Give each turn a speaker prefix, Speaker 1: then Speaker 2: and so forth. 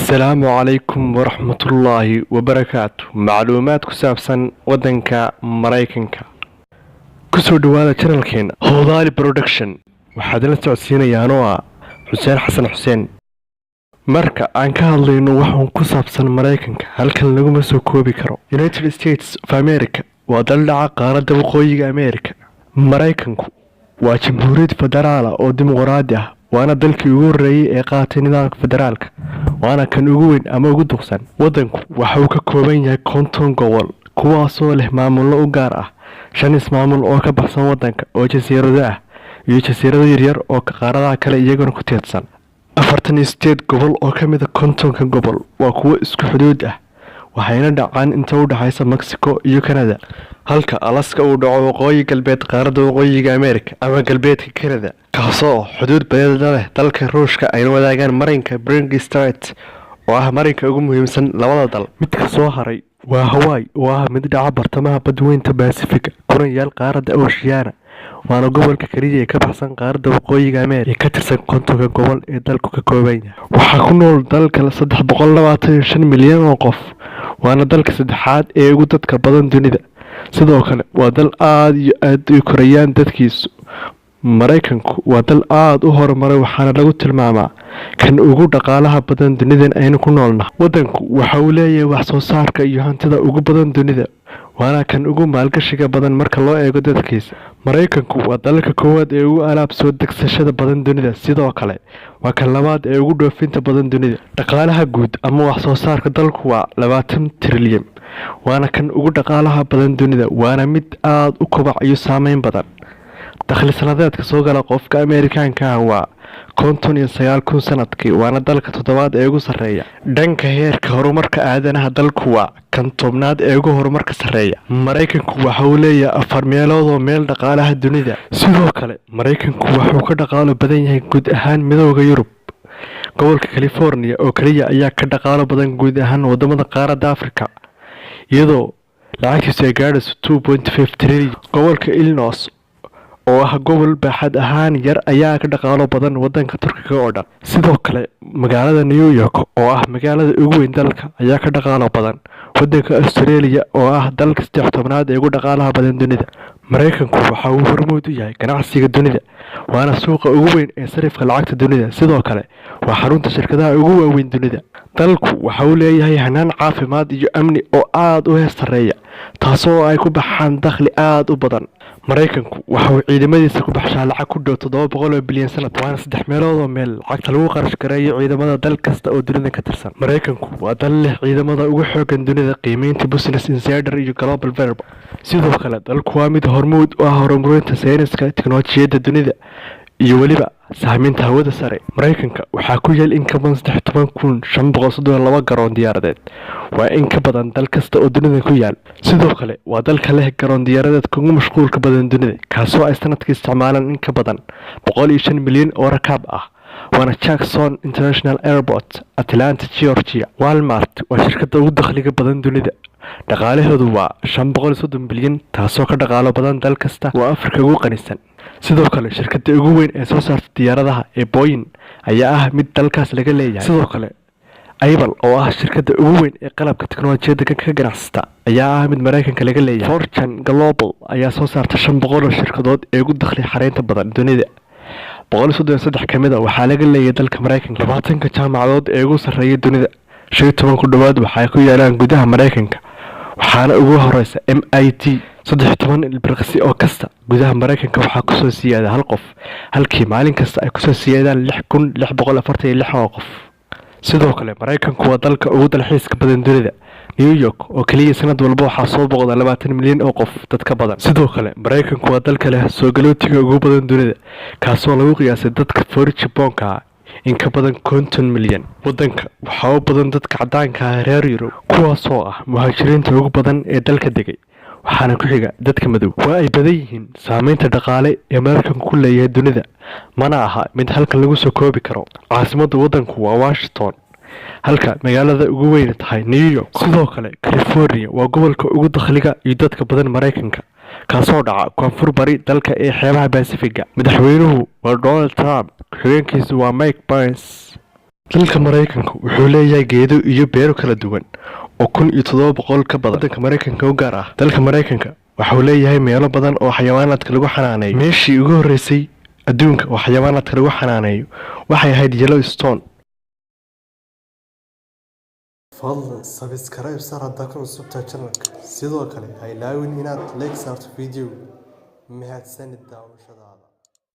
Speaker 1: السلام عليكم ورحمة الله وبركاته. معلومات كسابسن ودنكا مرايكنكا كسو دوالا channelkeena Howdali Production waxaad la socodsiinayaan Xuseen Xasan Xuseen. Marka aan ka hadlayno waxaan ku saabsan Mareykanka halkan laguma soo koobi karo. United States of America waa dal dhaca qaaradda waqooyiga Amerika. Mareykanku waa jamhuuriyad federaal oo dimuqraadi ah waana dalkii ugu horeeyay ee qaatay nidaamka federaalka waana kan ugu weyn ama ugu duqsan. Wadanku waxa uu ka kooban yahay 50 gobol kuwaasoo leh maamullo u gaar ah 5 ismaamul oo ka baxsan wadanka oo jasiirado ah iyo jasiirado yaryar oo ka qaaradaha kale iyaguna ku teedsan. 48 gobol oo ka mid ah 50 gobol waa kuwo isku xuduud ah waxayna dhacaan inta u dhaxaysa Mexico iyo Canada halka Alaska uu dhaco waqooyi galbeed qaaradda waqooyiga Amerika ama galbeedka Canada kaasoo xuduud badeed leh dalka Ruushka ay wadaagaan marinka Bering Strait oo ah marinka ugu muhiimsan labada dal. midka soo haray waa Hawaii oo ah mid dhaca bartamaha badweynta Pacific kuna yaal qaaradda Oceania waana gobolka kaliya ee ka baxsan qaaradda waqooyiga Amerika ka tirsan 50 gobol ee dalku ka kooban yahay. waxaa ku nool dalka 325 milyan oo qof waana dalka saddexaad ee ugu dadka badan dunida. sidoo kale waa dal aad u korayaan dadkiisu. Mareykanku waa dal aad u horumaray waxaana lagu tilmaamaa kan ugu dhaqaalaha badan dunida aynu ku noolnahay. wadanku waxa uu leeyahay wax soo saarka iyo hantida ugu badan dunida waana kan ugu maalgashiga badan marka loo eego dadkiisa. Mareykanku waa dalka koowaad ee ugu alaab soo degsashada badan dunida sidoo kale waa kan labaad ee ugu dhoofinta badan dunida. dhaqaalaha guud ama wax soo saarka dalku waa 20 trilyan waana kan ugu dhaqaalaha badan dunida waana mid aad u kobac iyo saameyn badan. dakhli sanadeedka soo gala qofka Ameerikaanka ah waa 59,000 sanadkii waana dalka toddobaad ee ugu sareeya. dhanka heerka horumarka aadanaha dalku waa kan tobnaad ee ugu horumarka sareeya. Mareykanku waxa uu leeyahay 4 meelood oo meel dhaqaalaha dunida. sidoo kale Mareykanku waxa uu ka dhaqaalo badan yahay guud ahaan midowga Yurub. gobolka California oo kaliya ayaa ka dhaqaalo badan guud ahaan wadamada qaaradda Afrika iyadoo lacagtiisu ay gaadhayso 2.5 trilyan. gobolka Illinois oo ah gobol baaxad ahaan yar ayaa ka dhaqaalo badan wadanka Turkiga oo dhan. sidoo kale magaalada New York oo ah magaalada ugu weyn dalka ayaa ka dhaqaalo badan wadanka Australia oo ah dalka 13aad ee ugu dhaqaalaha badan dunida. Mareykanku waxa uu hormuud u yahay ganacsiga dunida waana suuqa ugu weyn ee sarifka lacagta dunida. sidoo kale waa xarunta shirkadaha ugu waaweyn dunida. dalku waxa uu leeyahay hanaan caafimaad iyo amni oo aad u heesareeya taasoo ay ku baxaan dakhli aad u badan. Mareykanku waxa uu ciidamadiisa ku baxshaa lacag ku dhow 700 bilyan sanad waana 3 meelood oo meel lacagta lagu qarash gareeyo ciidamada dal kasta oo dunida ka tirsan. Mareykanku waa dal leh ciidamada ugu xooggan dunida qiimeynta Business Insider iyo Global Verb. sidoo kale dalku waa mid hormuud u ah horumarinta sayniska tiknoolajiyadda dunida iyo waliba sahminta hawada sare. Mareykanka waxaa ku yaal in ka badan 13,532 garoon diyaaradeed waa in ka badan dal kasta oo dunida ku yaal. sidoo kale waa dalka leh garoon diyaaradeed ugu mashquulka badan dunida kaasoo ay sanadkii isticmaalaan in ka badan 105 milyan oo rakaab ah waana Jackson International Airport Atlanta Georgia. Walmart waa shirkadda ugu dakhliga badan dunida dhaqaalaheedu waa 530 bilyan taasoo ka dhaqaalo badan dal kasta oo Afrika ugu qanisan. sidoo kale shirkadda ugu weyn ee soo saarta diyaaradaha ee Boeing ayaa ah mid dalkaas laga leeyahay. sidoo kale Apple oo ah shirkadda ugu weyn ee qalabka tiknoolajiyadda ka ganacsata ayaa ah mid Mareykanka laga leeyahay. Fortune Global ayaa soo saarta 500 shirkadood ee ugu dakhli xareynta badan dunida. 133 kamid ah waxaa laga leeyahay dalka Mareykanka. 20 jaamacadood ee ugu sareeya dunida 15 ku dhawaad waxay ku yaalaan gudaha Mareykanka waxaana ugu horeysa MIT. 13 ilbiriqsi oo kasta gudaha Mareykanka waxaa ku soo siyaada hal qof halkii maalin kasta ay ku soo siyaadaan 6,646 oo qof. sidoo kale Mareykanku waa dalka ugu dalxiiska badan dunida. New York oo kaliya sanad walba waxaa soo boqda 20 milyan oo qof dadka badan. sidoo kale Mareykanku waa dalka leh soo galootiga ugu badan dunida kaasoo lagu qiyaasay dadka Japanka in ka badan 50 milyan. wadanka waxaa u badan dadka cadaanka ah reer Yurub kuwaasoo ah muhaajiriinta ugu badan ee dalka degay waxaana ku xiga dadka madow. waa ay badan yihiin saameynta dhaqaale ee Mareykanku ku leeyahay dunida mana aha mid halkan lagu soo koobi karo. caasimadda wadanku waa Washington halka magaalada ugu weyn tahay New York. sidoo kale California waa gobolka ugu dakhliga iyo dadka badan Mareykanka kaasoo dhaca koonfur bari dalka ee xeebaha Pacific. madaxweynuhu waa Donald Trump ku-xigeenkiisu waa Mike Pence. dalka maraykanku wuxuu leeyahay geedo iyo beero kala duwan oo 1700 ka badan. Waddanka maraykanka u gaar ah dalka maraykanka waxuu leeyahay meelo badan oo xayawaanaadka lagu xanaaneeyo. meeshii ugu horreysay adduunka oo xayawaanaadka lagu xanaaneeyo waxay ahayd Yellowstone.
Speaker 2: fadlan subscribe sar haddaa ku cusub tahay channelka, sidoo kale ha ilaawin inaad like saarto video. mahadsanid daawashadaada.